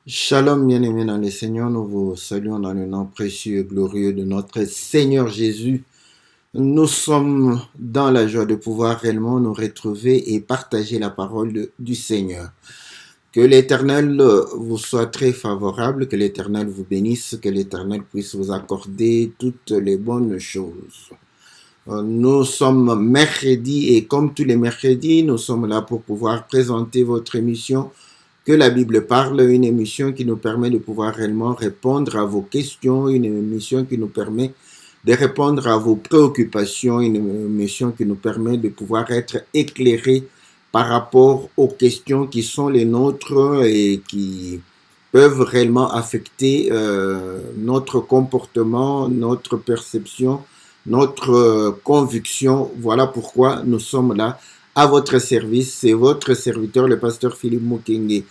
Shalom, bien-aimés dans le Seigneur, nous vous saluons dans le nom précieux et glorieux de notre Seigneur Jésus. Nous sommes dans la joie de pouvoir réellement nous retrouver et partager la parole du Seigneur. Que l'Éternel vous soit très favorable, que l'Éternel vous bénisse, que l'Éternel puisse vous accorder toutes les bonnes choses. Nous sommes mercredi et comme tous les mercredis, nous sommes là pour pouvoir présenter votre émission que la Bible parle, une émission qui nous permet de pouvoir réellement répondre à vos questions, une émission qui nous permet de répondre à vos préoccupations, une émission qui nous permet de pouvoir être éclairés par rapport aux questions qui sont les nôtres et qui peuvent réellement affecter notre comportement, notre perception, notre conviction. Voilà pourquoi nous sommes là à votre service. C'est votre serviteur, le pasteur Philippe Mukenge,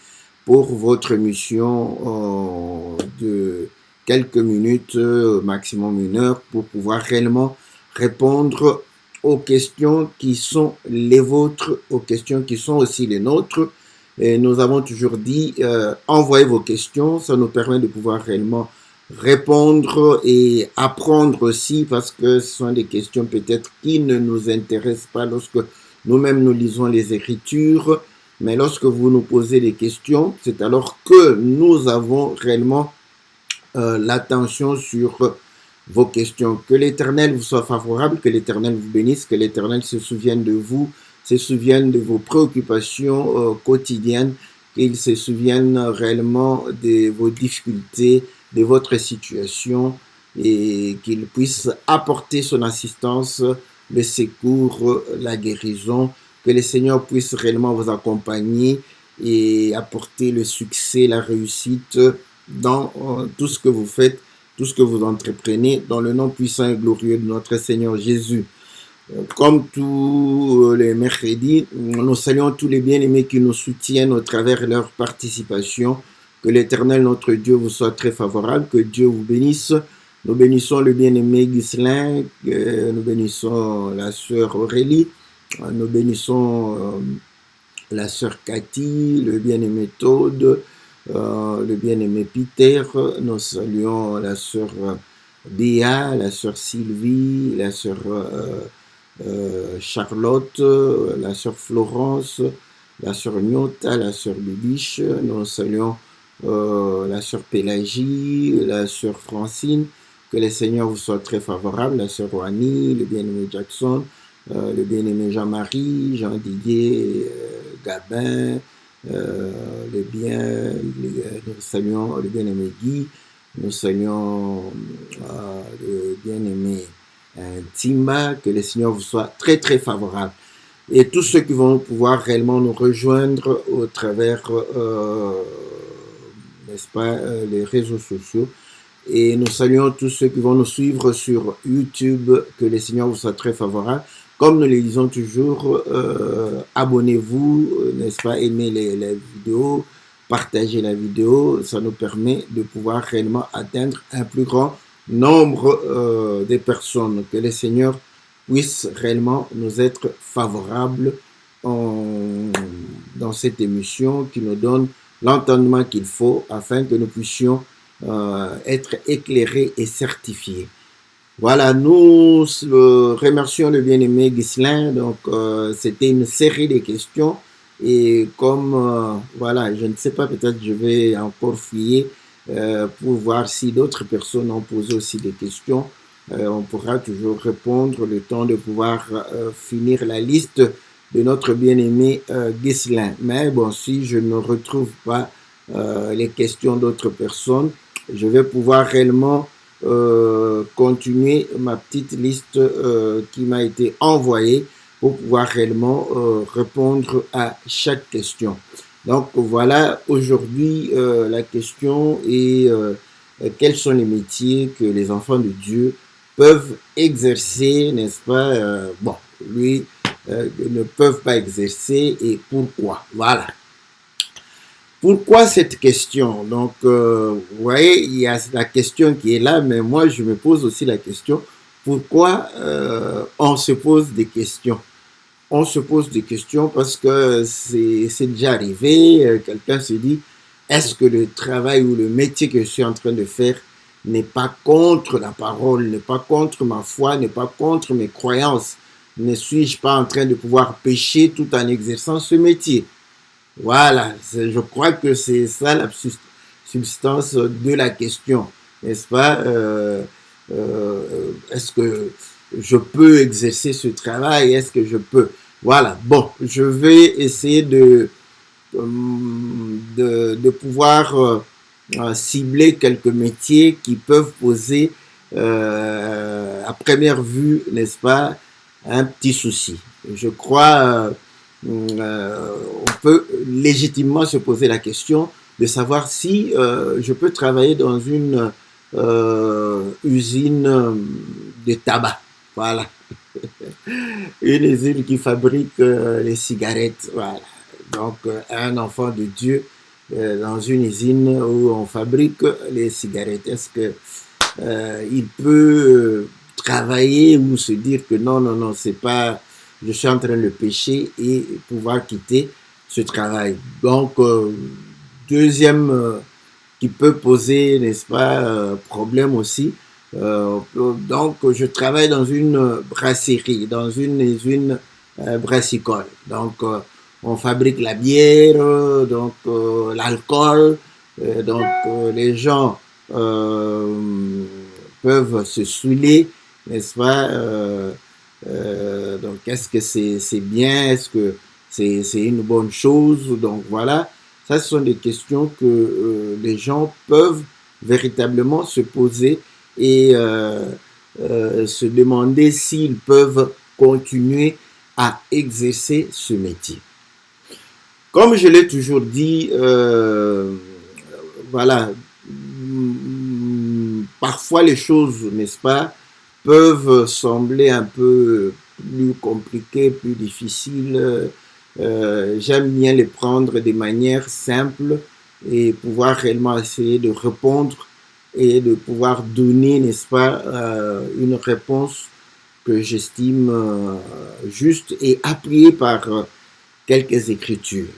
pour votre mission de quelques minutes, maximum une heure, pour pouvoir réellement répondre aux questions qui sont les vôtres, aux questions qui sont aussi les nôtres. Et nous avons toujours dit, envoyez vos questions, ça nous permet de pouvoir réellement répondre et apprendre aussi, parce que ce sont des questions peut-être qui ne nous intéressent pas lorsque nous-mêmes nous lisons les Écritures, mais lorsque vous nous posez des questions, c'est alors que nous avons réellement l'attention sur vos questions. Que l'Éternel vous soit favorable, que l'Éternel vous bénisse, que l'Éternel se souvienne de vous, se souvienne de vos préoccupations quotidiennes, qu'il se souvienne réellement de vos difficultés, de votre situation et qu'il puisse apporter son assistance, le secours, la guérison, que le Seigneur puisse réellement vous accompagner et apporter le succès, la réussite dans tout ce que vous faites, tout ce que vous entreprenez, dans le nom puissant et glorieux de notre Seigneur Jésus. Comme tous les mercredis, nous saluons tous les bien-aimés qui nous soutiennent au travers de leur participation. Que l'Éternel, notre Dieu, vous soit très favorable, que Dieu vous bénisse. Nous bénissons le bien-aimé Ghislain, nous bénissons la sœur Aurélie, nous bénissons la sœur Cathy, le bien-aimé Todd, le bien-aimé Peter, nous saluons la sœur Béa, la sœur Sylvie, la sœur Charlotte, la sœur Florence, la sœur Nyota, la sœur Bibiche, nous saluons la sœur Pélagie, la sœur Francine, que le Seigneur vous soit très favorable, la sœur Wani, le bien-aimé Jackson, le bien-aimé Jean-Marie, Jean-Didier, Gabin, nous saluons le bien-aimé Guy, nous saluons le bien-aimé Timba, que le Seigneur vous soit très très favorable. Et tous ceux qui vont pouvoir réellement nous rejoindre au travers, n'est-ce pas, les réseaux sociaux. Et nous saluons tous ceux qui vont nous suivre sur YouTube, que le Seigneur vous soit très favorable. Comme nous le disons toujours, abonnez-vous, n'est-ce pas, aimez les vidéos, partagez la vidéo, ça nous permet de pouvoir réellement atteindre un plus grand nombre de personnes, que le Seigneur puisse réellement nous être favorable dans cette émission, qui nous donne l'entendement qu'il faut afin que nous puissions être éclairés et certifiés. Voilà, nous remercions le bien-aimé Ghislain. Donc, c'était une série de questions. Et comme, voilà, je ne sais pas, peut-être je vais encore fouiller pour voir si d'autres personnes ont posé aussi des questions. On pourra toujours répondre le temps de pouvoir finir la liste de notre bien-aimé Ghislain. Mais bon, si je ne retrouve pas les questions d'autres personnes, je vais pouvoir réellement continuer ma petite liste qui m'a été envoyée pour pouvoir réellement répondre à chaque question. Donc voilà, aujourd'hui la question est quels sont les métiers que les enfants de Dieu peuvent exercer, n'est-ce pas, bon, lui, ne peuvent pas exercer et pourquoi. Voilà. Pourquoi cette question? Donc, vous voyez, il y a la question qui est là, mais moi, je me pose aussi la question, pourquoi on se pose des questions? On se pose des questions parce que c'est déjà arrivé, quelqu'un se dit, est-ce que le travail ou le métier que je suis en train de faire n'est pas contre la parole, n'est pas contre ma foi, n'est pas contre mes croyances? Ne suis-je pas en train de pouvoir pécher tout en exerçant ce métier? Voilà, je crois que c'est ça la substance de la question, n'est-ce pas? Est-ce que je peux exercer ce travail? Est-ce que je peux? Voilà, bon, je vais essayer de pouvoir cibler quelques métiers qui peuvent poser à première vue, n'est-ce pas, un petit souci. Je crois on peut légitimement se poser la question de savoir si je peux travailler dans une usine de tabac. Voilà. Une usine qui fabrique les cigarettes. Voilà. Donc, un enfant de Dieu dans une usine où on fabrique les cigarettes. Est-ce que il peut travailler ou se dire que non, non, non, c'est pas, je suis en train de pécher et pouvoir quitter ce travail. Donc, deuxième qui peut poser, n'est-ce pas, problème aussi. Donc, je travaille dans une brasserie, dans une usine brassicole. Donc, on fabrique la bière, donc l'alcool. Donc, les gens peuvent se saouler, n'est-ce pas? Donc, est-ce que c'est bien? Est-ce que c'est une bonne chose? Donc, voilà. Ça, ce sont des questions que les gens peuvent véritablement se poser et se demander s'ils peuvent continuer à exercer ce métier. Comme je l'ai toujours dit, voilà, parfois les choses, n'est-ce pas, peuvent sembler un peu plus compliquées, plus difficiles. J'aime bien les prendre de manière simple et pouvoir réellement essayer de répondre et de pouvoir donner, n'est-ce pas, une réponse que j'estime juste et appuyée par quelques écritures.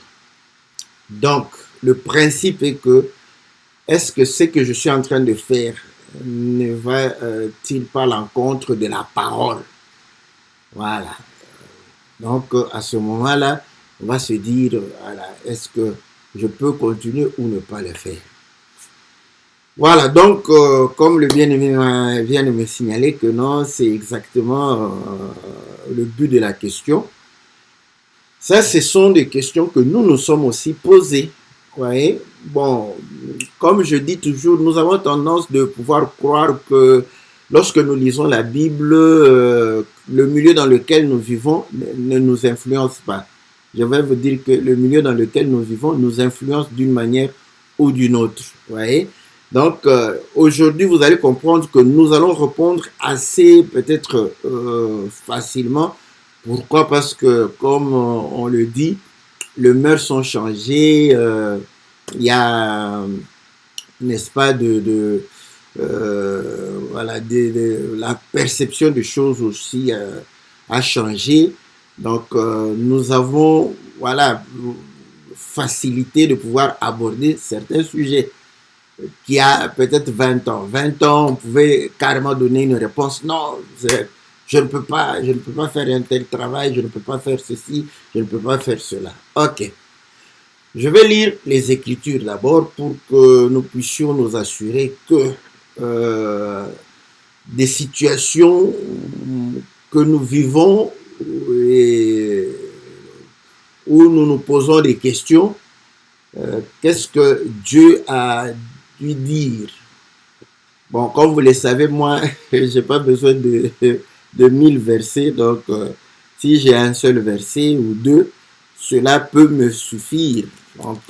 Donc, le principe est que, est-ce que ce que je suis en train de faire ne va-t-il pas à l'encontre de la parole? Voilà. Donc, à ce moment-là, on va se dire, voilà, est-ce que je peux continuer ou ne pas le faire? Voilà, donc, comme le bien-aimé vient de me signaler que non, c'est exactement le but de la question. Ça, ce sont des questions que nous nous sommes aussi posées. Vous voyez? Bon, comme je dis toujours, nous avons tendance de pouvoir croire que lorsque nous lisons la Bible, le milieu dans lequel nous vivons ne nous influence pas. Je vais vous dire que le milieu dans lequel nous vivons nous influence d'une manière ou d'une autre. Vous voyez? Donc, aujourd'hui, vous allez comprendre que nous allons répondre assez, peut-être facilement. Pourquoi? Parce que, comme on le dit, les mœurs sont changées. Il y a, n'est-ce pas, voilà, la perception des choses aussi a changé. Donc, nous avons, voilà, facilité de pouvoir aborder certains sujets qui a peut-être 20 ans. 20 ans, on pouvait carrément donner une réponse. Non, je ne peux pas faire un tel travail, je ne peux pas faire ceci, je ne peux pas faire cela. Ok. Je vais lire les Écritures d'abord pour que nous puissions nous assurer que des situations que nous vivons et où nous nous posons des questions, qu'est-ce que Dieu a dû dire? Bon, comme vous le savez, moi, je n'ai pas besoin de 1000 versets, donc si j'ai un seul verset ou deux, cela peut me suffire. Donc,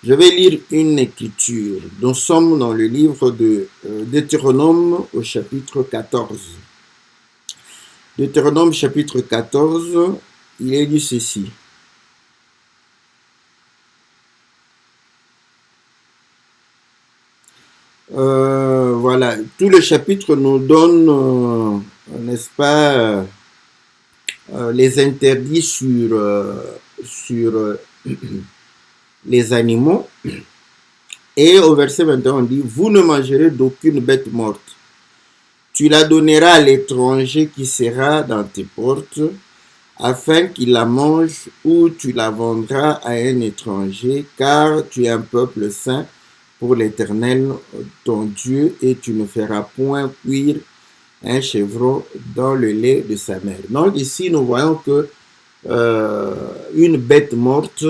je vais lire une écriture. Nous sommes dans le livre de Deutéronome au chapitre 14. Deutéronome chapitre 14, il est dit ceci. Voilà, tout le chapitre nous donne, n'est-ce pas, les interdits sur les animaux. Et au verset 21, on dit, vous ne mangerez d'aucune bête morte. Tu la donneras à l'étranger qui sera dans tes portes, afin qu'il la mange, ou tu la vendras à un étranger, car tu es un peuple saint pour l'Éternel ton Dieu, et tu ne feras point cuire un chevreau dans le lait de sa mère. Donc ici, nous voyons que une bête morte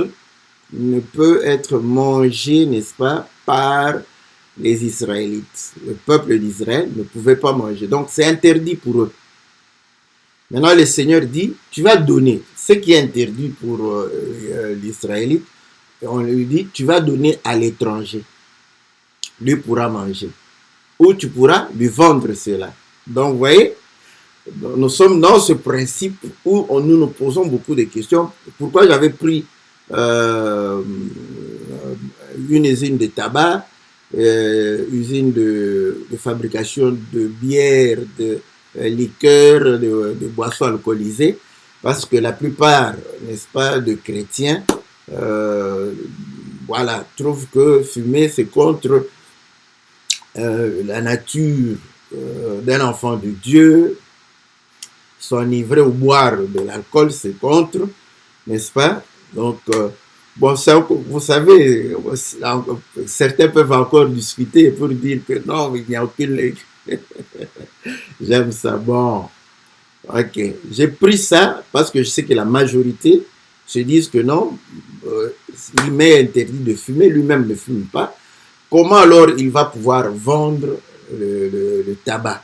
ne peut être mangée, n'est-ce pas, par les Israélites. Le peuple d'Israël ne pouvait pas manger. Donc c'est interdit pour eux. Maintenant, le Seigneur dit, tu vas donner ce qui est interdit pour l'Israélite. On lui dit, tu vas donner à l'étranger. Lui pourra manger. Ou tu pourras lui vendre cela. Donc, vous voyez, nous sommes dans ce principe où nous nous posons beaucoup de questions. Pourquoi j'avais pris une usine de tabac, usine de fabrication de bière, de liqueurs, de boissons alcoolisées, parce que la plupart, n'est-ce pas, de chrétiens, voilà, trouvent que fumer, c'est contre la nature d'un enfant de Dieu. S'enivrer ou boire de l'alcool, c'est contre, n'est-ce pas? Donc, bon, ça, vous savez, certains peuvent encore discuter pour dire que non, il n'y a aucune... J'aime ça. Bon, ok. J'ai pris ça parce que je sais que la majorité se disent que non, il m'est interdit de fumer, lui-même ne fume pas. Comment alors il va pouvoir vendre le tabac?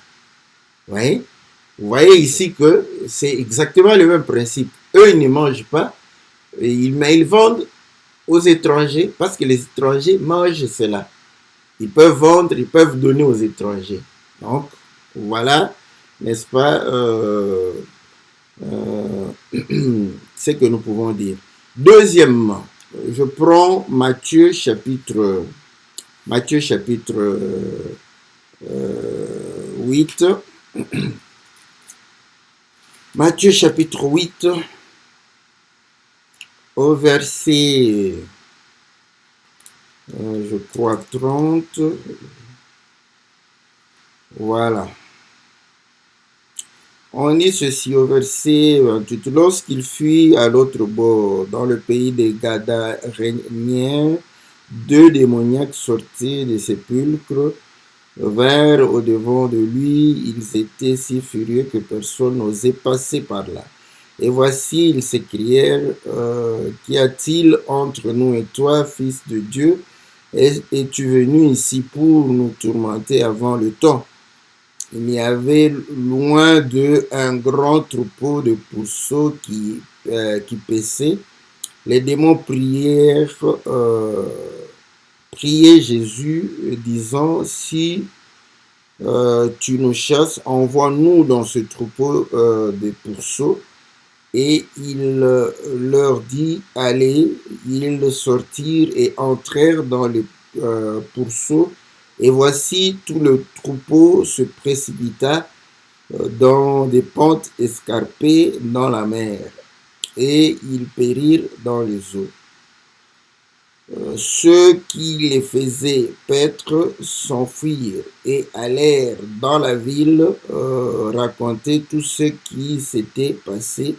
Vous voyez ici que c'est exactement le même principe. Eux, ils ne mangent pas, mais ils vendent aux étrangers parce que les étrangers mangent cela. Ils peuvent vendre, ils peuvent donner aux étrangers. Donc, voilà, n'est-ce pas, ce que nous pouvons dire. Deuxièmement, je prends Matthieu chapitre 8. Matthieu chapitre 8, au verset, je crois, 30. Voilà. On dit ceci au verset 28. Lorsqu'il fuit à l'autre bord, dans le pays des Gadaréniens, 2 démoniaques sortis des sépulcres vinrent au-devant de lui. Ils étaient si furieux que personne n'osait passer par là. Et voici, ils s'écrièrent, qu'y a-t-il entre nous et toi, fils de Dieu? Es-tu venu ici pour nous tourmenter avant le temps? Il y avait loin d'eux un grand troupeau de pourceaux qui paissaient. Les démons priaient Jésus, disant, si tu nous chasses, envoie-nous dans ce troupeau de pourceaux. Et il leur dit, allez. Ils sortirent et entrèrent dans les pourceaux. Et voici, tout le troupeau se précipita dans des pentes escarpées dans la mer, et ils périrent dans les eaux. Ceux qui les faisaient paître s'enfuirent et allèrent dans la ville raconter tout ce qui s'était passé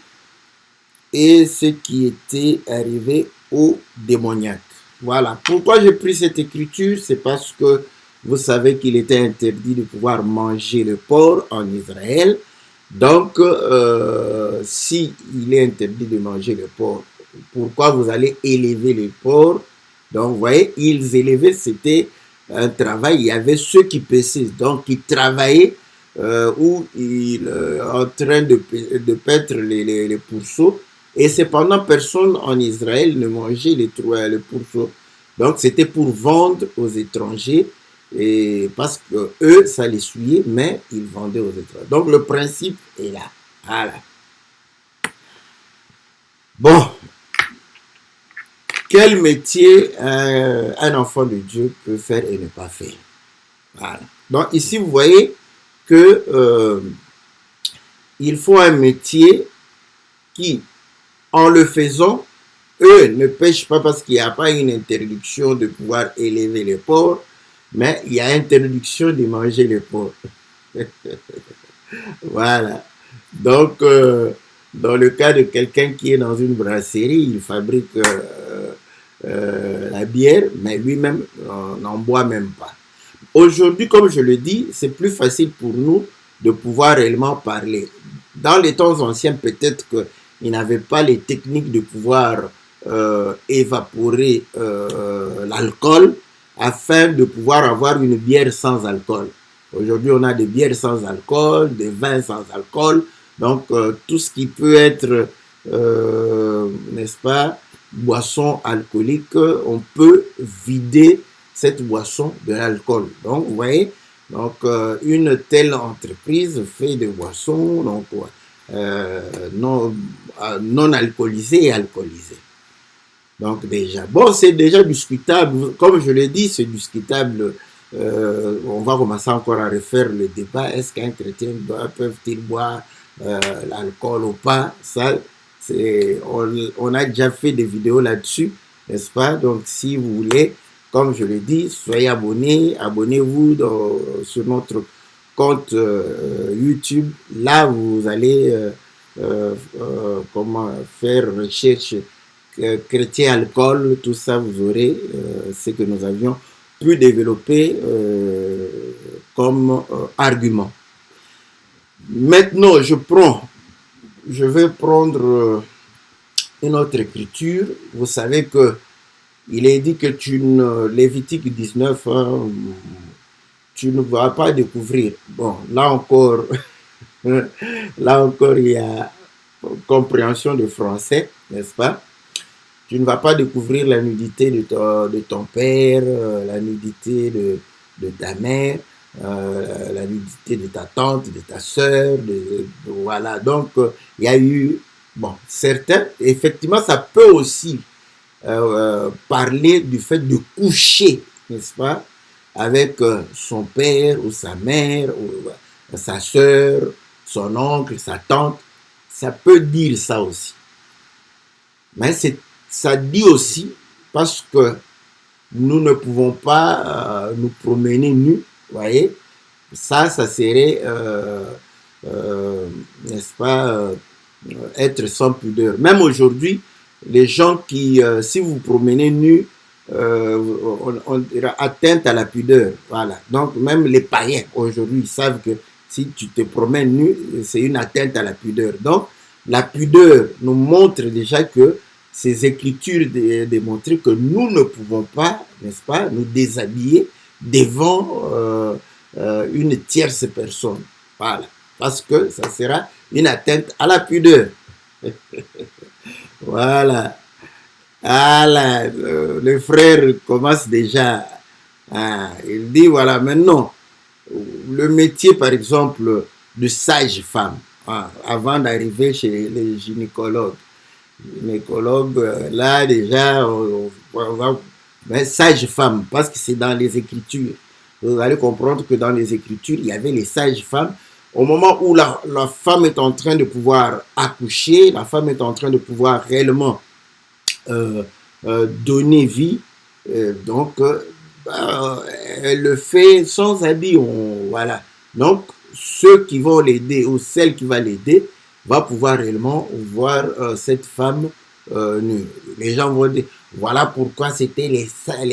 et ce qui était arrivé aux démoniaques. Voilà. Pourquoi j'ai pris cette écriture? C'est parce que vous savez qu'il était interdit de pouvoir manger le porc en Israël. Donc, si il est interdit de manger le porc, pourquoi vous allez élever le porc? Donc, vous voyez, ils élevaient, c'était un travail. Il y avait ceux qui paissaient, donc ils travaillaient ou en train de paître les pourceaux. Et cependant, personne en Israël ne mangeait les pourceaux. Donc, c'était pour vendre aux étrangers. Et parce que eux, ça les souillait, mais ils vendaient aux étrangers. Donc, le principe est là. Voilà. Bon. Quel métier un enfant de Dieu peut faire et ne pas faire? Voilà. Donc, ici, vous voyez que il faut un métier qui, en le faisant, eux ne pêchent pas parce qu'il n'y a pas une interdiction de pouvoir élever les porcs, mais il y a interdiction de manger les porcs. Voilà. Donc, dans le cas de quelqu'un qui est dans une brasserie, il fabrique la bière, mais lui-même n'en boit même pas. Aujourd'hui, comme je le dis, c'est plus facile pour nous de pouvoir réellement parler. Dans les temps anciens, peut-être qu'ils n'avaient pas les techniques de pouvoir évaporer l'alcool afin de pouvoir avoir une bière sans alcool. Aujourd'hui, on a des bières sans alcool, des vins sans alcool. Donc, tout ce qui peut être, n'est-ce pas, boisson alcoolique, on peut vider cette boisson de l'alcool. Donc, vous voyez, donc, une telle entreprise fait des boissons donc, non alcoolisées et alcoolisées. Donc, déjà, bon, c'est déjà discutable. Comme je l'ai dit, c'est discutable. On va commencer encore à refaire le débat. Est-ce qu'un chrétien peut-il boire l'alcool ou pas? Ça, on a déjà fait des vidéos là-dessus, n'est-ce pas? Donc, si vous voulez, comme je l'ai dit, soyez abonnés, abonnez-vous sur notre compte YouTube. Là, vous allez comment faire recherche chrétien alcool, tout ça, vous aurez ce que nous avions pu développer comme argument. Maintenant, je vais prendre une autre écriture. Vous savez que il est dit que Lévitique 19, tu ne vas pas découvrir. Bon, là encore, il y a compréhension de français, n'est-ce pas? Tu ne vas pas découvrir la nudité de ton père, la nudité de ta mère, la nudité de ta tante, de ta soeur, voilà. Donc, il y a eu, bon, certains, effectivement, ça peut aussi parler du fait de coucher, n'est-ce pas, avec son père ou sa mère, ou sa soeur, son oncle, sa tante. Ça peut dire ça aussi. Mais ça dit aussi parce que nous ne pouvons pas nous promener nus, vous voyez. Ça serait, n'est-ce pas, être sans pudeur. Même aujourd'hui, les gens qui, si vous promenez nus, on dirait atteinte à la pudeur. Voilà. Donc, même les païens, aujourd'hui, ils savent que si tu te promènes nu, c'est une atteinte à la pudeur. Donc, la pudeur nous montre déjà que ces écritures démontrent que nous ne pouvons pas, n'est-ce pas, nous déshabiller devant une tierce personne. Voilà. Parce que ça sera une atteinte à la pudeur. Voilà. Voilà. Le frère commence déjà. Il dit, voilà, maintenant, le métier, par exemple, de sage-femme, avant d'arriver chez les gynécologues. Là, déjà, on va... Mais sage-femme, parce que c'est dans les Écritures. Vous allez comprendre que dans les Écritures, il y avait les sages-femmes. Au moment où la femme est en train de pouvoir accoucher, la femme est en train de pouvoir réellement donner vie, donc elle le fait sans habit. Voilà. Donc, ceux qui vont l'aider ou celle qui va l'aider va pouvoir réellement voir cette femme nue. Les gens vont dire, voilà pourquoi c'était les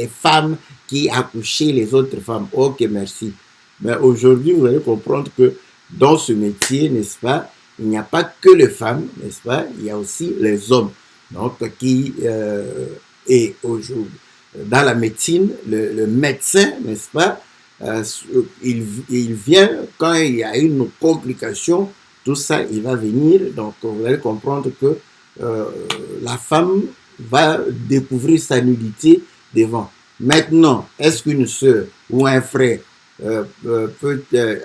femmes qui accouchaient les autres femmes. Ok, merci. Mais aujourd'hui, vous allez comprendre que dans ce métier, n'est-ce pas, il n'y a pas que les femmes, n'est-ce pas, il y a aussi les hommes. Donc, qui est aujourd'hui dans la médecine, le médecin, n'est-ce pas, il vient quand il y a une complication, tout ça, il va venir. Donc, vous allez comprendre que la femme va découvrir sa nudité devant. Maintenant, est-ce qu'une sœur ou un frère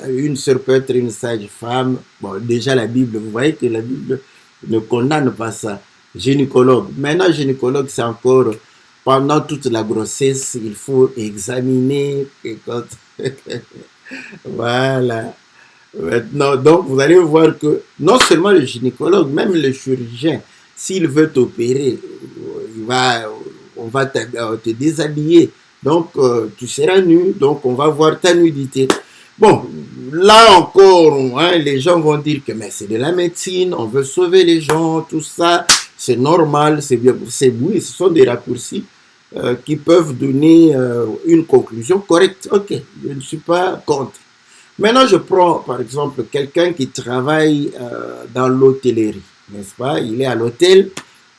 une sœur peut être une sage-femme? Bon, déjà la Bible, vous voyez que la Bible ne condamne pas ça. Gynécologue. Maintenant, gynécologue, c'est encore pendant toute la grossesse, il faut examiner. Voilà. Maintenant, donc, vous allez voir que non seulement le gynécologue, même le chirurgien, s'il veut opérer, on va te déshabiller. Donc, tu seras nu, donc on va voir ta nudité. Bon, là encore, hein, les gens vont dire que mais c'est de la médecine, on veut sauver les gens, tout ça, c'est normal, c'est bien, c'est oui, ce sont des raccourcis qui peuvent donner une conclusion correcte. Ok, je ne suis pas contre. Maintenant, je prends par exemple quelqu'un qui travaille dans l'hôtellerie, n'est-ce pas? Il est à l'hôtel,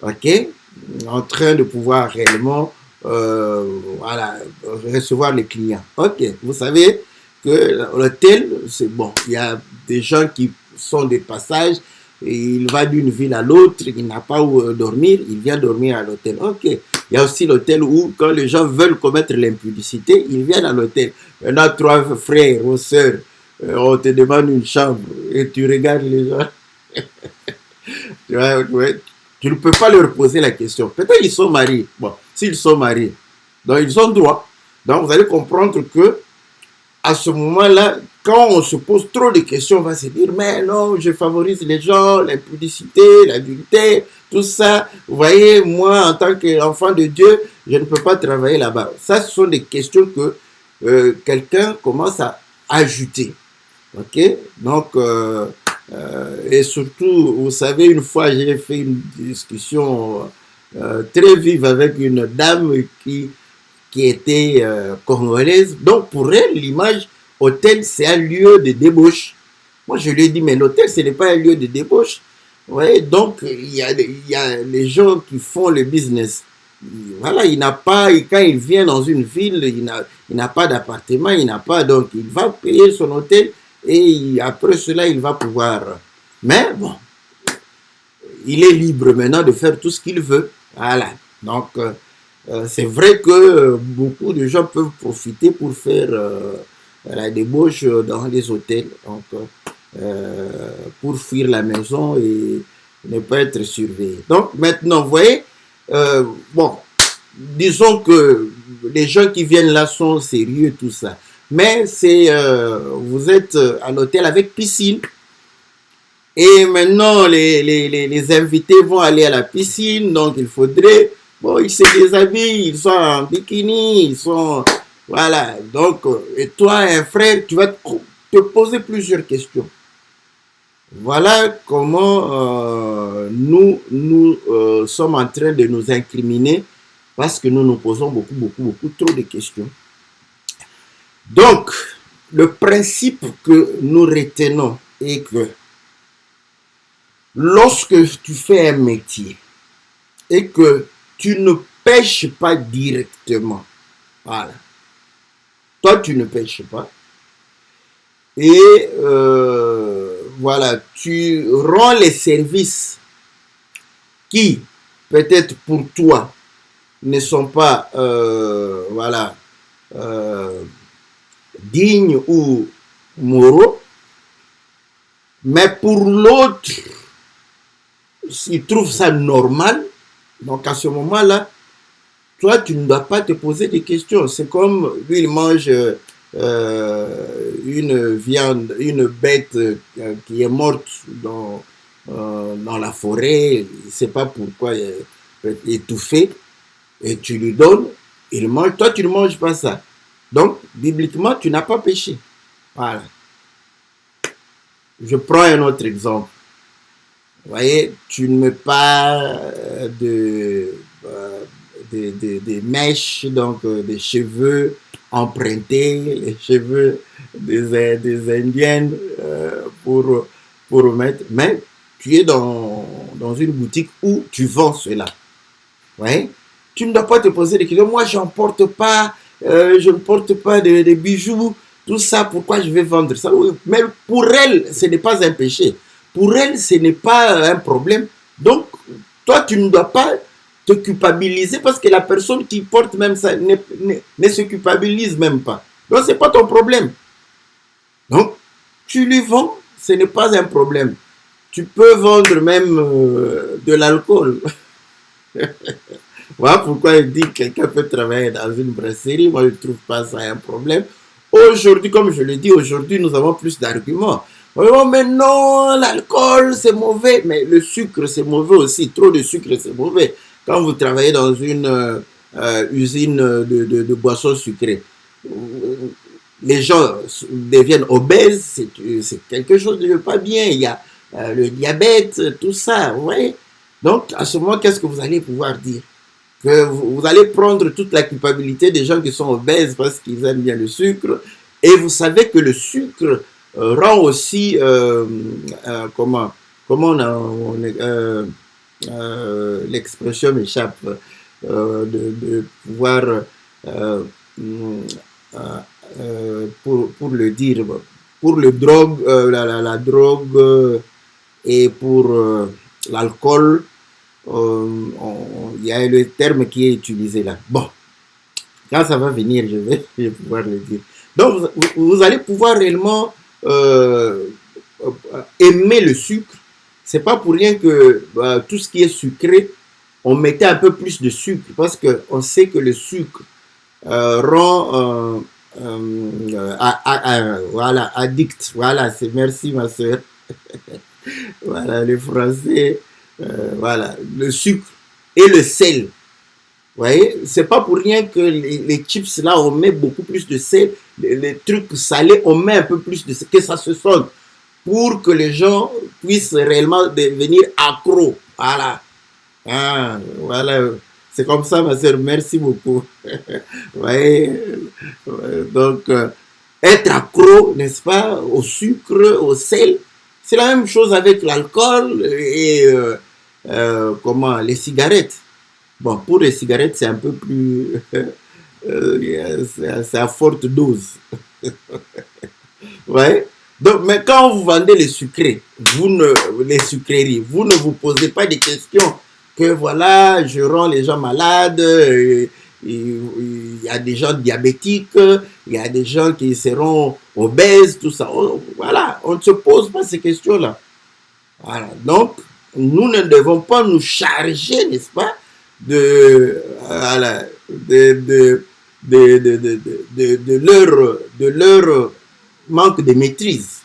ok, en train de pouvoir réellement voilà, recevoir les clients. Ok, vous savez que l'hôtel, c'est bon, il y a des gens qui sont des passages, et il va d'une ville à l'autre, il n'a pas où dormir, il vient dormir à l'hôtel. Ok, il y a aussi l'hôtel où quand les gens veulent commettre l'impudicité, ils viennent à l'hôtel. Maintenant, trois frères ou sœurs, on te demande une chambre et tu regardes les gens. Tu ne peux pas leur poser la question. Peut-être qu'ils sont mariés. Bon, s'ils sont mariés, donc ils ont droit. Donc vous allez comprendre que à ce moment-là, quand on se pose trop de questions, on va se dire, mais non, je favorise les gens, l'impudicité, l'adultère, tout ça. Vous voyez, moi, en tant qu'enfant de Dieu, je ne peux pas travailler là-bas. Ça, ce sont des questions que quelqu'un commence à ajouter. Ok? Donc, et surtout, vous savez, une fois, j'ai fait une discussion très vive avec une dame qui était congolaise. Donc, pour elle, l'image hôtel, c'est un lieu de débauche. Moi, je lui ai dit, mais l'hôtel, ce n'est pas un lieu de débauche. Ouais, donc, il y a les gens qui font le business. Voilà, il n'a pas, quand il vient dans une ville, il n'a pas d'appartement, il n'a pas, donc il va payer son hôtel et après cela, il va pouvoir. Mais bon, il est libre maintenant de faire tout ce qu'il veut. Voilà. Donc, c'est vrai que beaucoup de gens peuvent profiter pour faire la débauche dans les hôtels, donc, pour fuir la maison et ne pas être surveillé. Donc maintenant, vous voyez, bon, disons que les gens qui viennent là sont sérieux, tout ça. Mais c'est, vous êtes à l'hôtel avec piscine. Et maintenant, les invités vont aller à la piscine, donc il faudrait, bon, ils se déshabillent, ils sont en bikini, ils sont, voilà. Donc, et toi, un frère, tu vas te poser plusieurs questions. Voilà comment nous sommes en train de nous incriminer parce que nous nous posons beaucoup trop de questions. Donc, le principe que nous retenons est que lorsque tu fais un métier et que tu ne pêches pas directement, voilà, toi tu ne pêches pas, et voilà, tu rends les services qui, peut-être pour toi, ne sont pas, voilà, dignes ou moraux, mais pour l'autre, il trouve ça normal, donc à ce moment-là, toi, tu ne dois pas te poser des questions. C'est comme lui, il mange une viande, une bête qui est morte dans la forêt, il ne sait pas pourquoi il est étouffé, et tu lui donnes, il mange, toi tu ne manges pas ça. Donc, bibliquement, tu n'as pas péché. Voilà. Je prends un autre exemple. Vous voyez, tu ne mets pas de mèches, donc des cheveux empruntés, les cheveux des Indiennes pour mettre. Mais tu es dans une boutique où tu vends cela. Ouais. Tu ne dois pas te poser des questions. Moi, je ne porte pas de bijoux, tout ça. Pourquoi je vais vendre ça? Mais pour elle, ce n'est pas un péché. Pour elle, ce n'est pas un problème. Donc, toi, tu ne dois pas te culpabiliser parce que la personne qui porte même ça ne se culpabilise même pas. Donc, ce n'est pas ton problème. Donc, tu lui vends, ce n'est pas un problème. Tu peux vendre même de l'alcool. Voilà pourquoi il dit que quelqu'un peut travailler dans une brasserie. Moi, je ne trouve pas ça un problème. Aujourd'hui, comme je l'ai dit, aujourd'hui, nous avons plus d'arguments. Oh, mais non, l'alcool, c'est mauvais. Mais le sucre, c'est mauvais aussi. Trop de sucre, c'est mauvais. quand vous travaillez dans une usine de boissons sucrées, les gens deviennent obèses, c'est quelque chose de pas bien. Il y a le diabète, tout ça, vous voyez. Donc, à ce moment, qu'est-ce que vous allez pouvoir dire? Que vous allez prendre toute la culpabilité des gens qui sont obèses parce qu'ils aiment bien le sucre. Et vous savez que le sucre rend aussi, comment l'expression m'échappe, de pouvoir, euh, pour le dire, pour le drogue, la drogue et pour l'alcool, il y a le terme qui est utilisé là. Bon, quand ça va venir, je vais pouvoir le dire. Donc, vous allez pouvoir réellement aimer le sucre. C'est pas pour rien que tout ce qui est sucré, on mettait un peu plus de sucre parce qu'on sait que le sucre rend voilà, addict. Voilà, c'est merci ma soeur. Voilà, le français, voilà, le sucre et le sel. Vous voyez, c'est pas pour rien que les chips là, on met beaucoup plus de sel, les trucs salés, on met un peu plus de sel, que ça se sonne, pour que les gens puissent réellement devenir accros. Voilà. Ah, voilà. C'est comme ça, ma soeur. Merci beaucoup. Vous voyez, donc, être accro, n'est-ce pas, au sucre, au sel, c'est la même chose avec l'alcool et comment, les cigarettes. Bon, pour les cigarettes, c'est un peu plus... c'est à forte dose. Ouais. Donc, mais quand vous vendez les sucrés, les sucreries, vous ne vous posez pas des questions que voilà, je rends les gens malades, il y a des gens diabétiques, il y a des gens qui seront obèses, tout ça. Voilà, on ne se pose pas ces questions-là. Voilà. Donc, nous ne devons pas nous charger, n'est-ce pas, voilà, de leur manque de maîtrise.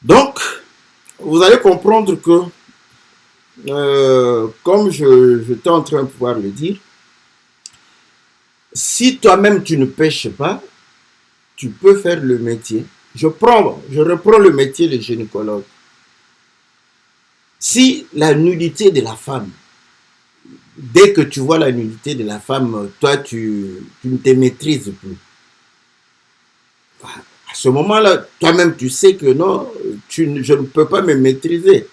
Donc, vous allez comprendre que, comme j'étais en train de pouvoir le dire, si toi-même tu ne pêches pas, tu peux faire le métier. Je reprends le métier de gynécologue. Si la nudité de la femme, dès que tu vois la nudité de la femme, toi, tu ne te maîtrises plus. À ce moment-là, toi-même, tu sais que non, je ne peux pas me maîtriser.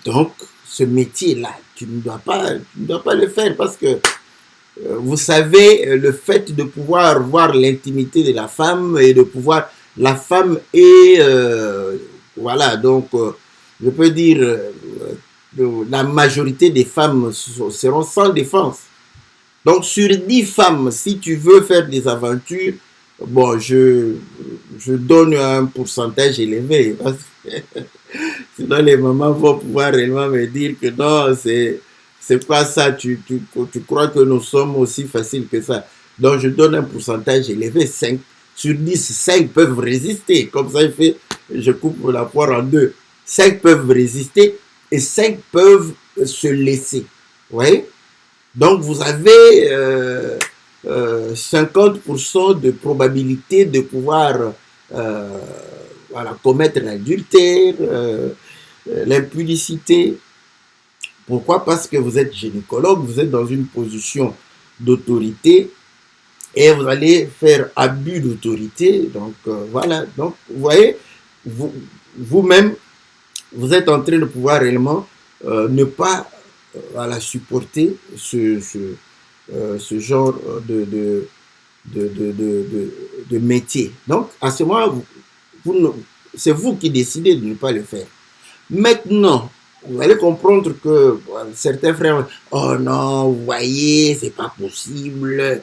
Donc, ce métier-là, tu ne dois pas le faire parce que, vous savez, le fait de pouvoir voir l'intimité de la femme et de pouvoir... La femme est... voilà, donc, je peux dire... la majorité des femmes seront sans défense. Donc, sur 10 femmes, si tu veux faire des aventures, bon, je donne un pourcentage élevé. Parce que sinon, les mamans vont pouvoir réellement me dire que non, c'est pas ça. Tu crois que nous sommes aussi faciles que ça. Donc, je donne un pourcentage élevé. 5, sur 10, 5 peuvent résister. Comme ça, je coupe la poire en deux. 5 peuvent résister et 5 peuvent se laisser. Vous voyez? Donc, vous avez 50% de probabilité de pouvoir voilà, commettre l'adultère, l'impudicité. Pourquoi? Parce que vous êtes gynécologue, vous êtes dans une position d'autorité et vous allez faire abus d'autorité. Donc, voilà. Donc, vous voyez, vous-même, vous êtes en train de pouvoir réellement ne pas voilà, supporter ce genre de métier. Donc, à ce moment, c'est vous qui décidez de ne pas le faire. Maintenant, vous allez comprendre que certains frères, oh non, vous voyez, c'est pas possible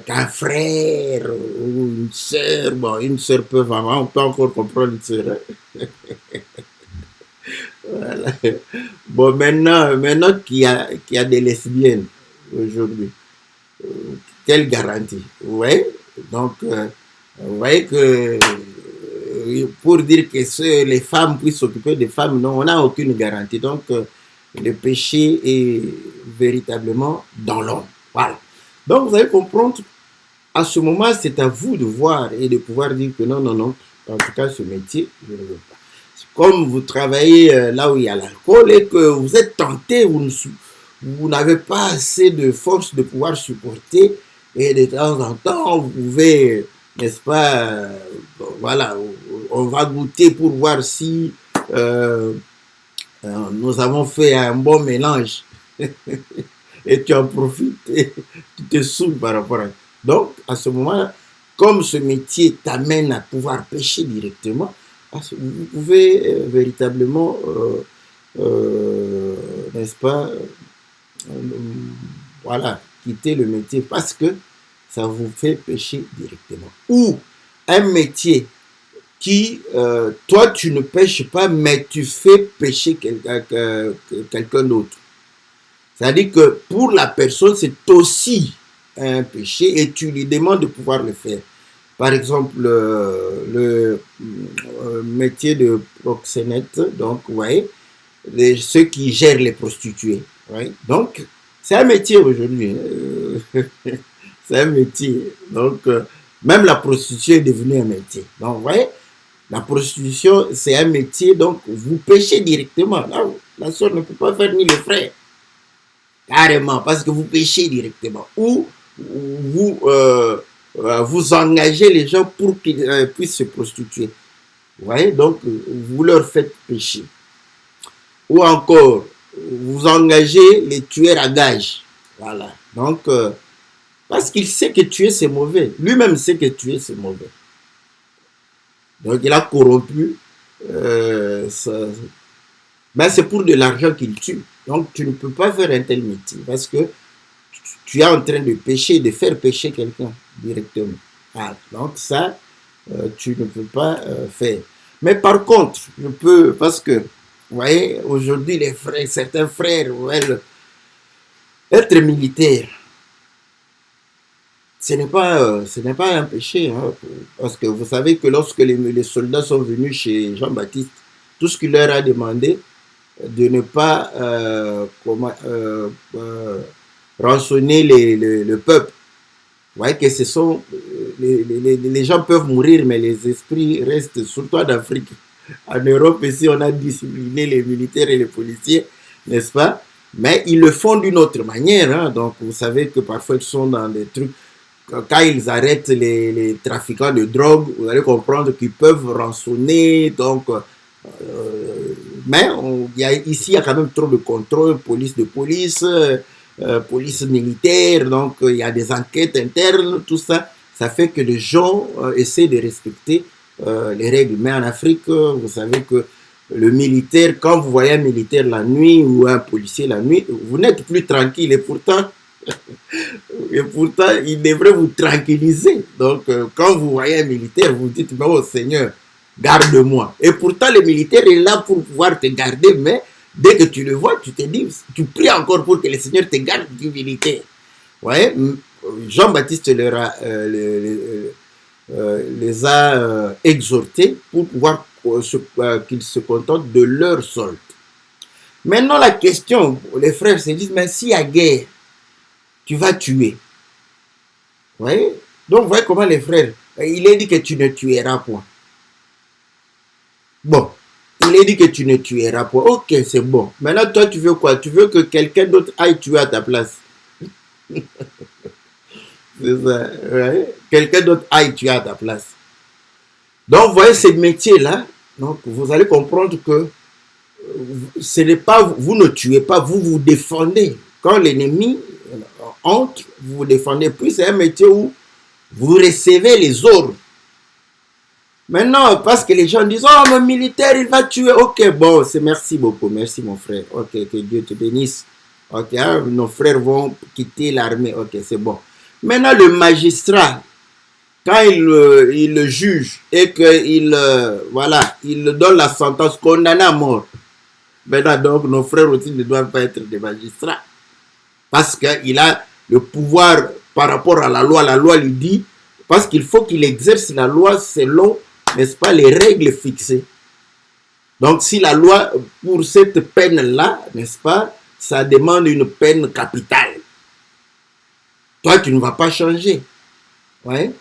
qu'un frère ou une sœur, bon, une sœur peut vraiment, on peut encore comprendre une sœur. Voilà. Bon, maintenant qu'il y a des lesbiennes aujourd'hui, quelle garantie? Ouais. Donc, vous voyez que pour dire que les femmes puissent s'occuper des femmes, non, on n'a aucune garantie. Donc, le péché est véritablement dans l'homme. Voilà. Donc, vous allez comprendre, à ce moment, c'est à vous de voir et de pouvoir dire que non, non, non, en tout cas, ce métier, je ne veux pas. Comme vous travaillez là où il y a l'alcool et que vous êtes tenté, vous n'avez pas assez de force de pouvoir supporter, et de temps en temps, vous pouvez, n'est-ce pas, voilà, on va goûter pour voir si nous avons fait un bon mélange et tu en profites et tu te saoules par rapport à ça. Donc, à ce moment-là, comme ce métier t'amène à pouvoir pêcher directement, vous pouvez véritablement, n'est-ce pas, voilà, quitter le métier parce que ça vous fait pêcher directement. Ou un métier qui, toi, tu ne pêches pas, mais tu fais pêcher quelqu'un d'autre. C'est-à-dire que pour la personne, c'est aussi un péché et tu lui demandes de pouvoir le faire. Par exemple, le métier de proxénète, donc, vous voyez, ceux qui gèrent les prostituées. Ouais. Donc, c'est un métier aujourd'hui. C'est un métier. Donc, même la prostitution est devenue un métier. Donc, vous voyez, la prostitution, c'est un métier. Donc, vous péchez directement. Là, la soeur ne peut pas faire ni le frère. Carrément, parce que vous péchez directement. Ou vous, vous engagez les gens pour qu'ils puissent se prostituer. Vous voyez, donc, vous leur faites pécher. Ou encore, vous engagez les tueurs à gages. Voilà. Donc, parce qu'il sait que tuer, c'est mauvais. Lui-même sait que tuer, c'est mauvais. Donc, il a corrompu. Ben, c'est pour de l'argent qu'il tue. Donc, tu ne peux pas faire un tel métier parce que tu es en train de pécher, de faire pécher quelqu'un directement. Voilà. Donc, ça, tu ne peux pas faire. Mais par contre, je peux, parce que, vous voyez, aujourd'hui, les frères, certains frères veulent être militaires. Ce n'est pas un péché, hein, parce que vous savez que lorsque les soldats sont venus chez Jean-Baptiste, tout ce qu'il leur a demandé, de ne pas rançonner le peuple. Vous voyez que ce sont les gens peuvent mourir, mais les esprits restent, surtout en Afrique. En Europe, ici, on a discipliné les militaires et les policiers, n'est-ce pas? Mais ils le font d'une autre manière. Hein. Donc, vous savez que parfois, ils sont dans des trucs. Quand ils arrêtent les trafiquants de drogue, vous allez comprendre qu'ils peuvent rançonner. Donc, mais ici, il y a quand même trop de contrôle, police de police, police militaire. Donc, il y a des enquêtes internes, tout ça. Ça fait que les gens essaient de respecter les règles. Mais en Afrique, vous savez que le militaire, quand vous voyez un militaire la nuit ou un policier la nuit, vous n'êtes plus tranquille et pourtant, il devrait vous tranquilliser. Donc, quand vous voyez un militaire, vous dites, mais oh Seigneur, garde-moi. Et pourtant, le militaire est là pour pouvoir te garder, mais dès que tu le vois, tu te dis, tu pries encore pour que le Seigneur te garde du militaire. Vous voyez, Jean-Baptiste les a exhortés pour pouvoir qu'ils se contentent de leur solde. Maintenant, la question, les frères se disent, mais s'il y a guerre, tu vas tuer. Vous voyez? Donc, vous voyez comment les frères, il est dit que tu ne tueras point. Bon, il est dit que tu ne tueras point. Ok, c'est bon. Maintenant, toi, tu veux quoi? Tu veux que quelqu'un d'autre aille tuer à ta place. C'est ça, ouais. Quelqu'un d'autre aille tuer à ta place. Donc, vous voyez ces métiers-là, donc vous allez comprendre que ce n'est pas, vous ne tuez pas, vous vous défendez. Quand l'ennemi entre, vous vous défendez. Puis c'est un métier où vous recevez les ordres. Maintenant, parce que les gens disent, oh, mon militaire, il va tuer. Ok, bon, c'est merci beaucoup, merci mon frère. Ok, que Dieu te bénisse. Ok, hein, nos frères vont quitter l'armée. Ok, c'est bon. Maintenant, le magistrat, quand il le juge et qu'il voilà, il donne la sentence condamnée à mort. Maintenant, donc, nos frères aussi ne doivent pas être des magistrats. Parce qu'il a le pouvoir par rapport à la loi lui dit, parce qu'il faut qu'il exerce la loi selon, n'est-ce pas, les règles fixées. Donc, si la loi, pour cette peine-là, n'est-ce pas, ça demande une peine capitale. Toi, tu ne vas pas changer. Ouais.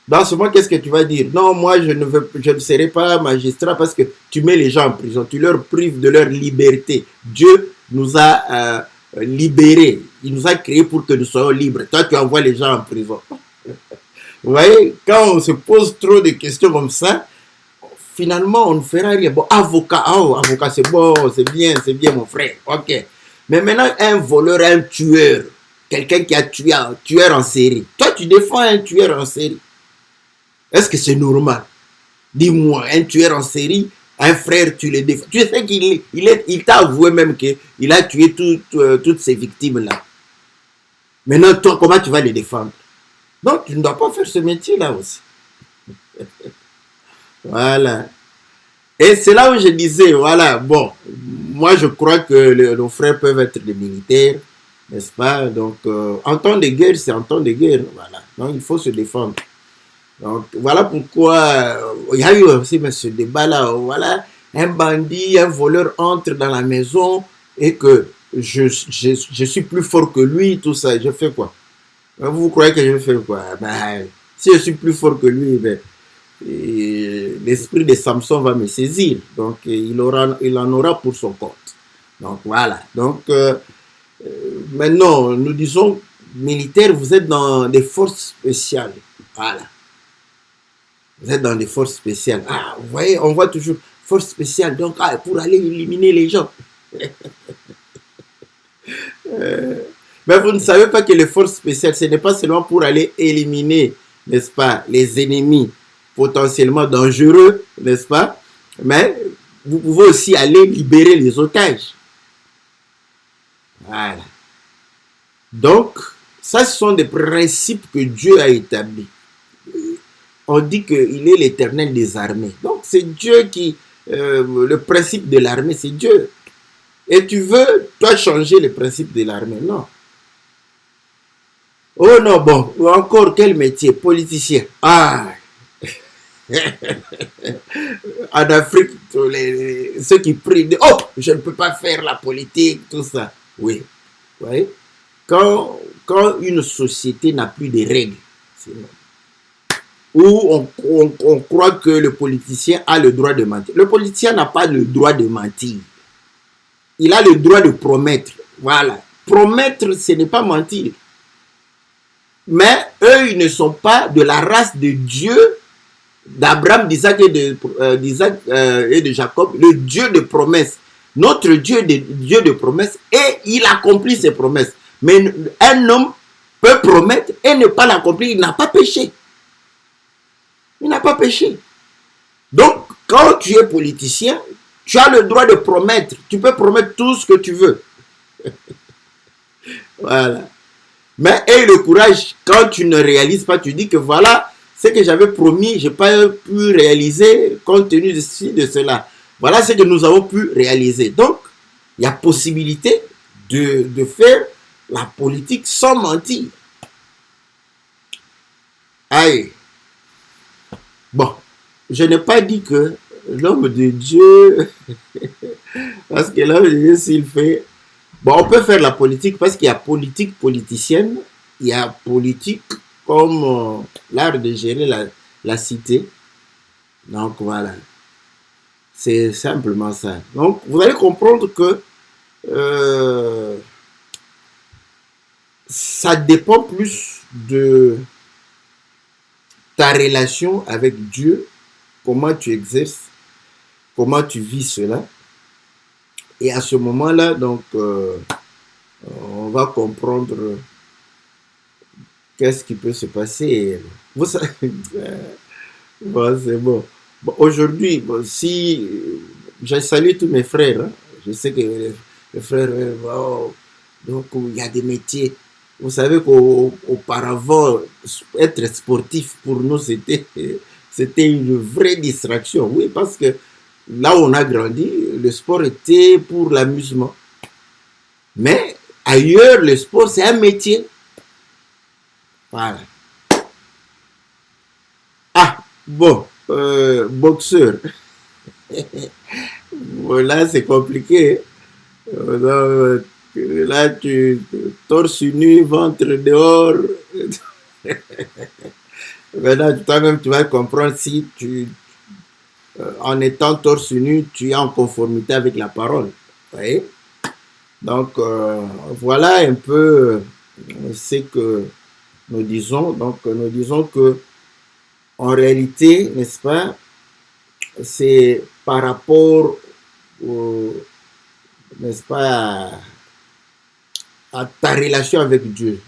Dans ce moment, qu'est-ce que tu vas dire? Non, moi, je ne serai pas magistrat parce que tu mets les gens en prison, tu leur prives de leur liberté. Dieu nous a libérés. Il nous a créés pour que nous soyons libres. Toi, tu envoies les gens en prison. Vous voyez, quand on se pose trop de questions comme ça, finalement, on ne fera rien. Bon, avocat, oh, avocat, c'est bon, c'est bien, mon frère. Ok. Mais maintenant, un voleur, un tueur, quelqu'un qui a tué un tueur en série. Toi, tu défends un tueur en série. Est-ce que c'est normal? Dis-moi, un tueur en série, un frère, tu le défends. Tu sais qu'il t'a avoué même qu'il a tué toutes ces victimes-là. Maintenant, toi, comment tu vas les défendre? Donc, tu ne dois pas faire ce métier-là aussi. Voilà. Et c'est là où je disais, voilà, bon, moi je crois que nos frères peuvent être des militaires, n'est-ce pas? Donc, en temps de guerre, c'est en temps de guerre, voilà. Donc, il faut se défendre. Donc, voilà pourquoi il y a eu aussi ce débat-là. Voilà, un bandit, un voleur entre dans la maison et que je suis plus fort que lui, tout ça. Je fais quoi? Vous croyez que je vais faire quoi? Ben, si je suis plus fort que lui, ben, l'esprit de Samson va me saisir. Donc, il en aura pour son compte. Donc, voilà. Donc, maintenant, nous disons, militaires, vous êtes dans des forces spéciales. Voilà. Vous êtes dans des forces spéciales. Ah, vous voyez, on voit toujours force spéciale. Donc, pour aller éliminer les gens. Mais vous ne savez pas que les forces spéciales, ce n'est pas seulement pour aller éliminer, n'est-ce pas, les ennemis potentiellement dangereux, n'est-ce pas? Mais vous pouvez aussi aller libérer les otages. Voilà. Donc, ça, ce sont des principes que Dieu a établis. On dit qu'il est l'éternel des armées. Donc, c'est Dieu qui... le principe de l'armée, c'est Dieu. Et tu veux, toi, changer le principe de l'armée. Non. Oh non, bon, encore quel métier? Politicien. Ah, en Afrique, ceux qui prient, oh, je ne peux pas faire la politique, tout ça. Oui, oui. Quand une société n'a plus de règles, où on croit que le politicien a le droit de mentir. Le politicien n'a pas le droit de mentir. Il a le droit de promettre. Voilà. Promettre, ce n'est pas mentir. Mais eux, ils ne sont pas de la race de Dieu, d'Abraham, d'Isaac et de Jacob, le Dieu de promesses. Notre Dieu Dieu de promesses, et il accomplit ses promesses. Mais un homme peut promettre et ne pas l'accomplir, il n'a pas péché. Il n'a pas péché. Donc, quand tu es politicien, tu as le droit de promettre. Tu peux promettre tout ce que tu veux. Voilà. Mais aie le courage, quand tu ne réalises pas, tu dis que voilà, ce que j'avais promis, je n'ai pas pu réaliser compte tenu de ceci, de cela. Voilà ce que nous avons pu réaliser. Donc, il y a possibilité de faire la politique sans mentir. Aïe. Bon, je n'ai pas dit que l'homme de Dieu, parce que l'homme de Dieu, s'il fait... Bon, on peut faire la politique parce qu'il y a politique politicienne, il y a politique comme l'art de gérer la cité. Donc voilà, c'est simplement ça. Donc vous allez comprendre que ça dépend plus de ta relation avec Dieu, comment tu exerces, comment tu vis cela. Et à ce moment-là, donc, on va comprendre qu'est-ce qui peut se passer. Vous savez, bon, c'est bon. Bon, aujourd'hui, bon, si je salue tous mes frères, hein, je sais que les frères, oh, donc il y a des métiers. Vous savez qu'auparavant, être sportif pour nous, c'était une vraie distraction. Oui, parce que là où on a grandi, le sport était pour l'amusement. Mais ailleurs, le sport, c'est un métier. Voilà. Ah, bon, boxeur. Là, c'est compliqué. Donc, là, torse nu, ventre dehors. Maintenant, toi-même, tu vas comprendre si en étant torse nu, tu es en conformité avec la parole. Vous voyez? Donc, voilà un peu ce que nous disons. Donc, nous disons que, en réalité, n'est-ce pas, c'est par rapport au, n'est-ce pas, à ta relation avec Dieu.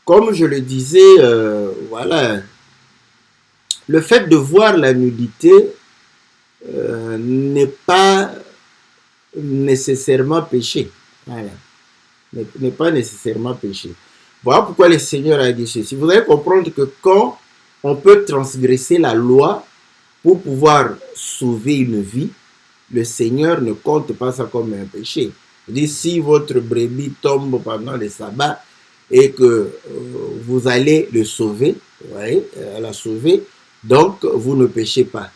Comme je le disais, voilà, le fait de voir la nudité n'est pas nécessairement péché. Voilà. N'est pas nécessairement péché. Voilà pourquoi le Seigneur a dit ceci. Vous allez comprendre que quand on peut transgresser la loi pour pouvoir sauver une vie, le Seigneur ne compte pas ça comme un péché. Il dit, si votre brebis tombe pendant le sabbat et que vous allez le sauver, vous voyez, la sauver, donc vous ne péchez pas.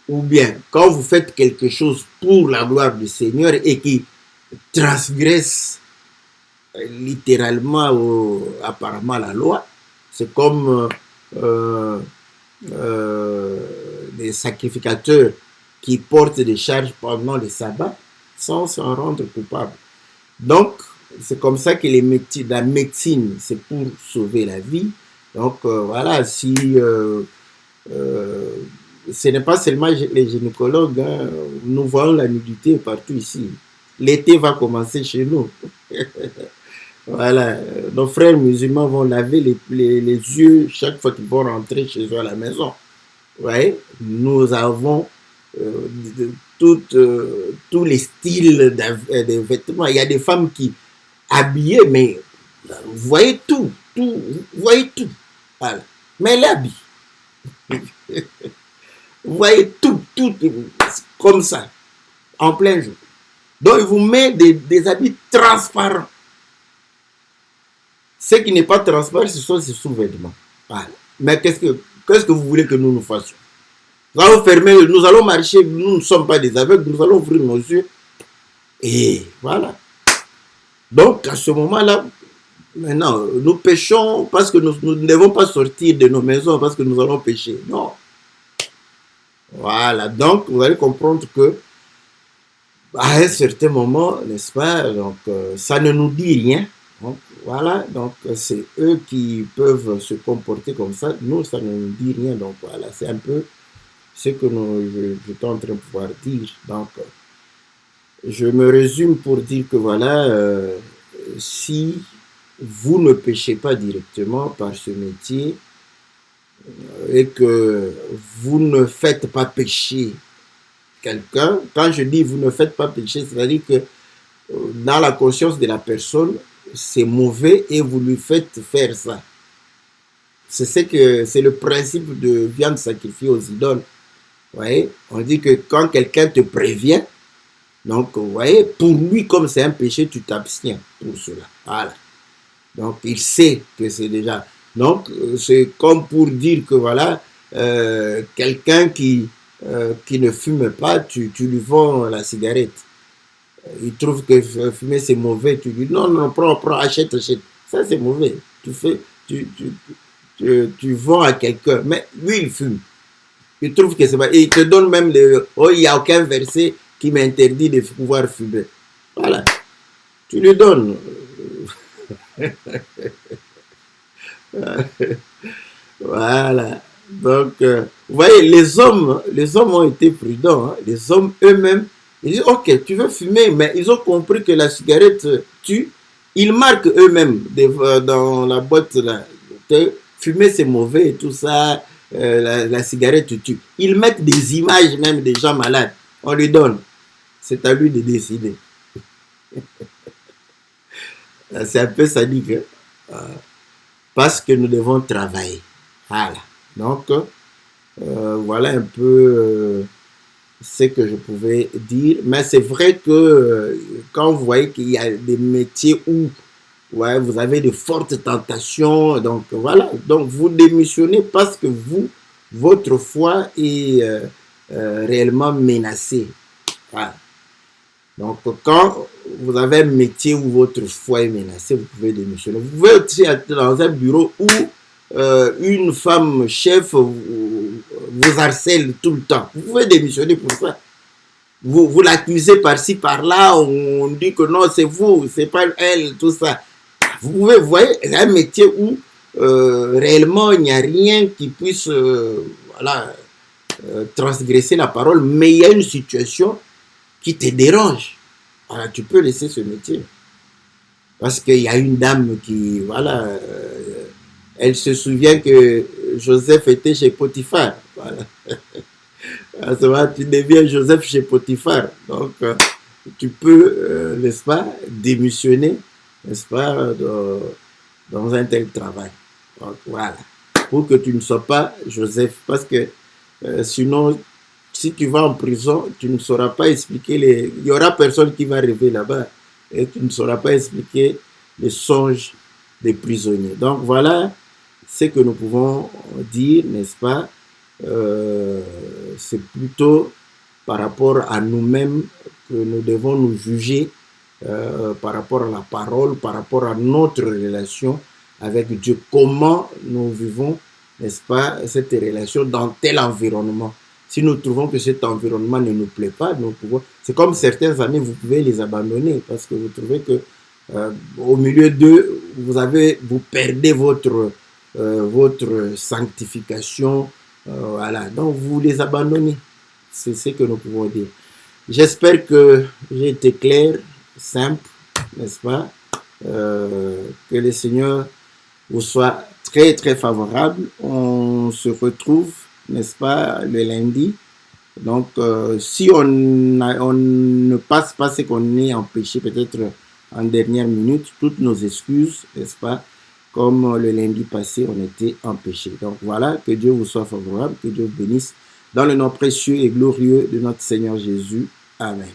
Ou bien, quand vous faites quelque chose pour la gloire du Seigneur et qui transgresse littéralement ou apparemment la loi, c'est comme les sacrificateurs qui portent des charges pendant le sabbat sans s'en rendre coupable. Donc, c'est comme ça que la médecine, c'est pour sauver la vie. Donc, voilà, si ce n'est pas seulement les gynécologues, hein, nous voyons la nudité partout ici. L'été va commencer chez nous. Voilà, nos frères musulmans vont laver les yeux chaque fois qu'ils vont rentrer chez eux à la maison. Ouais, nous avons tous les styles de vêtements. Il y a des femmes qui habillées, mais vous voyez tout, vous voyez tout. Voilà. Mais elle habille. Vous voyez tout comme ça, en plein jour. Donc, il vous met des habits transparents. Ce qui n'est pas transparent, ce sont ces sous-vêtements. Voilà. Mais qu'est-ce que vous voulez que nous fassions? Nous allons fermer, nous allons marcher, nous ne sommes pas des aveugles, nous allons ouvrir nos yeux. Et voilà. Donc, à ce moment-là, maintenant, nous péchons parce que nous ne devons pas sortir de nos maisons parce que nous allons pécher. Non. Voilà. Donc, vous allez comprendre que à un certain moment, n'est-ce pas, donc, ça ne nous dit rien. Donc, voilà, donc c'est eux qui peuvent se comporter comme ça. Nous, ça ne nous dit rien. Donc, voilà, c'est un peu ce que je suis en train de pouvoir dire. Donc, je me résume pour dire que voilà, si vous ne péchez pas directement par ce métier et que vous ne faites pas pécher quelqu'un, quand je dis vous ne faites pas pécher, c'est-à-dire que dans la conscience de la personne, c'est mauvais et vous lui faites faire ça. C'est le principe de viande sacrifiée aux idoles. Vous voyez, on dit que quand quelqu'un te prévient, donc vous voyez, pour lui, comme c'est un péché, tu t'abstiens pour cela. Voilà. Donc il sait que c'est déjà. Donc c'est comme pour dire que voilà, quelqu'un qui ne fume pas, tu lui vends la cigarette. Il trouve que fumer c'est mauvais, tu lui dis non, non, prends, achète. Ça c'est mauvais. Tu vends à quelqu'un, mais lui il fume. Il trouve que c'est pas. Et il te donne même il n'y a aucun verset qui m'interdit de pouvoir fumer. Voilà. Tu lui donnes. Voilà. Donc, vous voyez, les hommes ont été prudents. Hein. Les hommes eux-mêmes, ils disent, ok, tu veux fumer, mais ils ont compris que la cigarette tue. Ils marquent eux-mêmes dans la boîte, là, que fumer c'est mauvais et tout ça, la cigarette tue. Ils mettent des images même des gens malades. On lui donne. C'est à lui de décider. C'est un peu sadique. Hein? Parce que nous devons travailler. Voilà. Donc, voilà un peu ce que je pouvais dire. Mais c'est vrai que quand vous voyez qu'il y a des métiers où ouais, vous avez de fortes tentations, donc voilà. Donc, vous démissionnez parce que votre foi est réellement menacé. Voilà. Donc, quand vous avez un métier où votre foi est menacée, vous pouvez démissionner. Vous pouvez aussi être dans un bureau où une femme chef vous harcèle tout le temps. Vous pouvez démissionner pour ça. Vous l'accusez par-ci, par-là, on dit que non, c'est vous, c'est pas elle, tout ça. Vous voyez, c'est un métier où réellement il n'y a rien qui puisse voilà, transgresser la parole, mais il y a une situation qui te dérange. Voilà, tu peux laisser ce métier. Parce qu'il y a une dame qui, voilà, elle se souvient que Joseph était chez Potiphar. Voilà. À ce moment, tu deviens Joseph chez Potiphar. Donc, tu peux, n'est-ce pas, démissionner, n'est-ce pas, dans un tel travail. Donc, voilà. Pour que tu ne sois pas Joseph. Parce que sinon, si tu vas en prison, tu ne sauras pas expliquer les... Il n'y aura personne qui va rêver là-bas. Et tu ne sauras pas expliquer les songes des prisonniers. Donc, voilà ce que nous pouvons dire, n'est-ce pas? C'est plutôt par rapport à nous-mêmes que nous devons nous juger par rapport à la parole, par rapport à notre relation avec Dieu. Comment nous vivons, n'est-ce pas, cette relation dans tel environnement. Si nous trouvons que cet environnement ne nous plaît pas, nous pouvons... C'est comme certains amis, vous pouvez les abandonner parce que vous trouvez que au milieu d'eux, vous perdez votre sanctification. Voilà, donc vous les abandonnez. C'est ce que nous pouvons dire. J'espère que j'ai été clair, simple, n'est-ce pas? Que le Seigneur vous soit très très favorable. On se retrouve, n'est-ce pas, le lundi. Donc, si on ne passe pas ce qu'on est empêché, peut-être en dernière minute, toutes nos excuses, n'est-ce pas? Comme le lundi passé, on était empêché. Donc voilà, que Dieu vous soit favorable, que Dieu vous bénisse. Dans le nom précieux et glorieux de notre Seigneur Jésus. Amen.